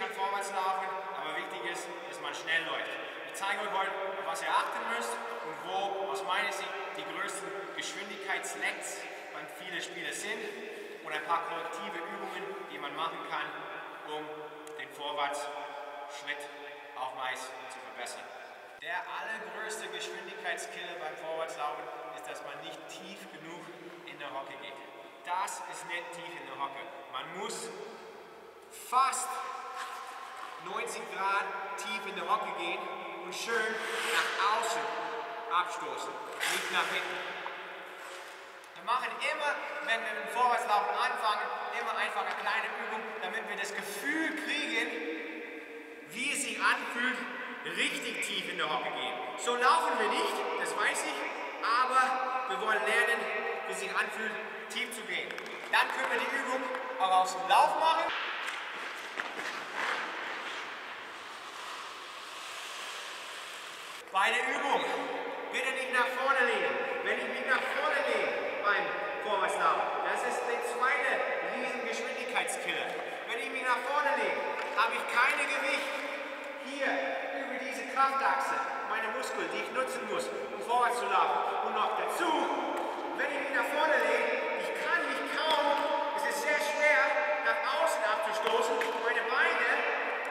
beim Vorwärtslaufen, aber wichtig ist, dass man schnell läuft. Ich zeige euch heute, auf was ihr achten müsst und wo aus meiner Sicht die größten Geschwindigkeitslacks beim vielen Spieler sind und ein paar korrektive Übungen, die man machen kann, um den Vorwärtsschritt auf Eis zu verbessern. Der allergrößte Geschwindigkeitskiller beim Vorwärtslaufen ist, dass man nicht tief genug in der Hocke geht. Das ist nicht tief in der Hocke. Man muss fast 90 Grad tief in der Hocke gehen und schön nach außen abstoßen, nicht nach hinten. Wir machen immer, wenn wir mit dem Vorwärtslaufen anfangen, immer einfach eine kleine Übung, damit wir das Gefühl kriegen, wie es sich anfühlt, richtig tief in der Hocke gehen. So laufen wir nicht, das weiß ich, aber wir wollen lernen, wie es sich anfühlt, tief zu gehen. Dann können wir die Übung auch aus dem Lauf machen. Bei der Übung bitte nicht nach vorne lehnen. Wenn ich mich nach vorne lehne beim Vorwärtslaufen, das ist der zweite riesen Geschwindigkeitskiller. Wenn ich mich nach vorne lehne, habe ich kein Gewicht hier über diese Kraftachse, meine Muskeln, die ich nutzen muss, um vorwärts zu laufen. Und noch dazu, wenn ich mich nach vorne lehne, ich kann mich kaum, es ist sehr schwer, nach außen abzustoßen. Meine Beine,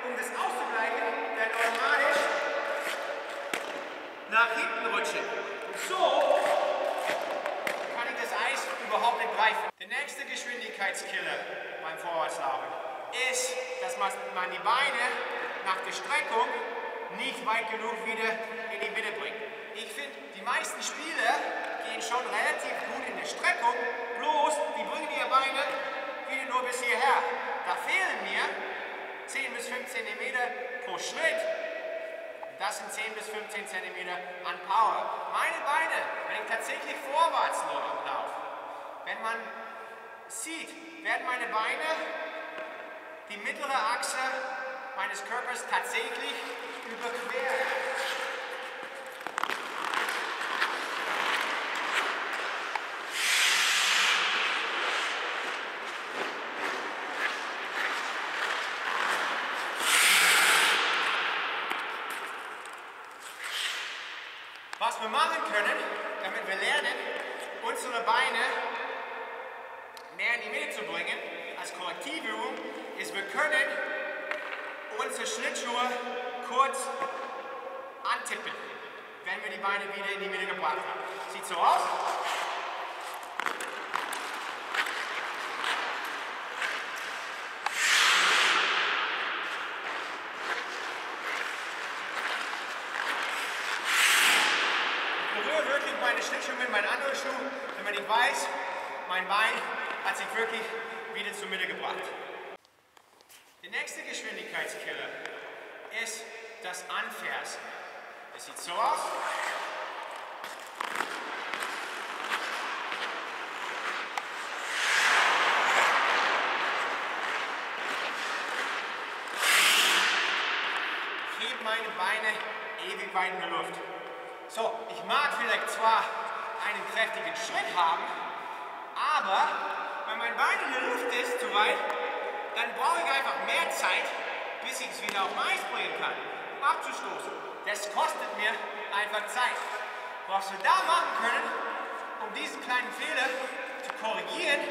um das auszugleichen, werden automatisch nach hinten rutschen. Und so kann ich das Eis überhaupt nicht greifen. Der nächste Geschwindigkeitskiller beim Vorwärtslaufen ist, dass man die Beine nach der Streckung nicht weit genug wieder in die Mitte bringt. Ich finde, die meisten Spieler gehen schon relativ gut in der Streckung, bloß die bringen ihre Beine wieder nur bis hierher. Da fehlen mir 10 bis 15 cm pro Schritt. Das sind 10 bis 15 cm an Power. Meine Beine, wenn ich tatsächlich vorwärts laufe, wenn man sieht, werden meine Beine die mittlere Achse meines Körpers tatsächlich überqueren. Was wir machen können, damit wir lernen, unsere Beine mehr in die Mitte zu bringen, als Korrektivübung, ist, wir können unsere Schlittschuhe kurz antippen, wenn wir die Beine wieder in die Mitte gebracht haben. Sieht so aus. Wirklich meine Schlittschuhe mit meinem anderen Schuh, damit ich weiß, mein Bein hat sich wirklich wieder zur Mitte gebracht. Der nächste Geschwindigkeitskiller ist das Anfersen. Es sieht so aus. Ich hebe meine Beine ewig weit in der Luft. So, ich mag vielleicht zwar einen kräftigen Schritt haben, aber wenn mein Bein in der Luft ist, zu weit, dann brauche ich einfach mehr Zeit, bis ich es wieder auf Eis bringen kann, um abzustoßen. Das kostet mir einfach Zeit. Was wir da machen können, um diesen kleinen Fehler zu korrigieren,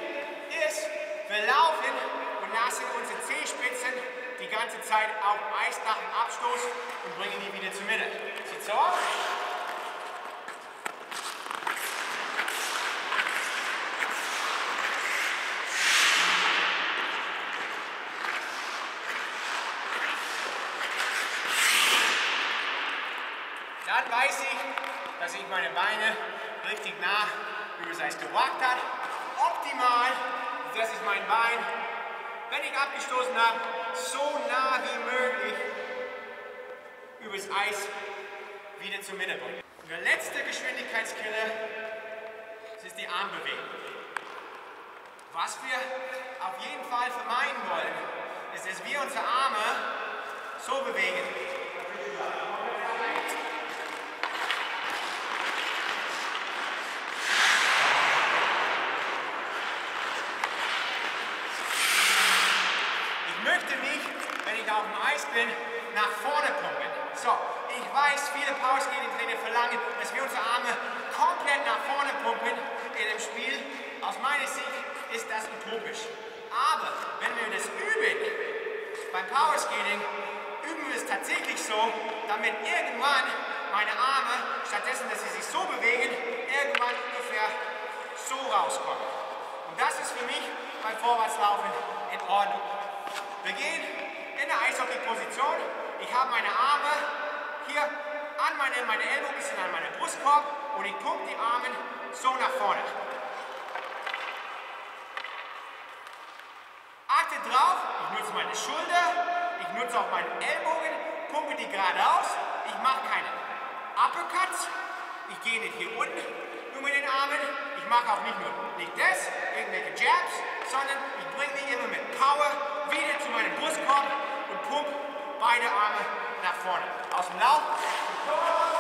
ist, wir laufen und lassen unsere Zehenspitzen die ganze Zeit auf Eis nach dem Abstoß und bringen die wieder zur Mitte. Sieht so aus? Dann weiß ich, dass ich meine Beine richtig nah über das Eis gebracht habe. Optimal, dass ich mein Bein, wenn ich abgestoßen habe, so nah wie möglich über das Eis wieder zur Mitte bringe. Und der letzte Geschwindigkeitskiller, das ist die Armbewegung. Was wir auf jeden Fall vermeiden wollen, ist, dass wir unsere Arme so bewegen. auf dem Eis bin, nach vorne pumpen. So, ich weiß, viele Powerskating-Trainer verlangen, dass wir unsere Arme komplett nach vorne pumpen in dem Spiel. Aus meiner Sicht ist das utopisch. Aber wenn wir das üben, beim Powerskating, üben wir es tatsächlich so, damit irgendwann meine Arme, stattdessen, dass sie sich so bewegen, irgendwann ungefähr so rauskommen. Und das ist für mich beim Vorwärtslaufen in Ordnung. Wir gehen in der Eishockey-Position. Ich habe meine Arme hier an meine Ellbogen sind an meinem Brustkorb und ich pumpe die Arme so nach vorne. Achtet drauf, ich nutze meine Schulter, ich nutze auch meinen Ellbogen, pumpe die geradeaus. Ich mache keine Uppercuts. Ich gehe nicht hier unten nur mit den Armen. Ich mache auch nicht das, irgendwelche Jabs, sondern ich bringe die immer mit Power wieder zu meinem Brustkorb und pumpe beide Arme nach vorne. Aus dem Lauf.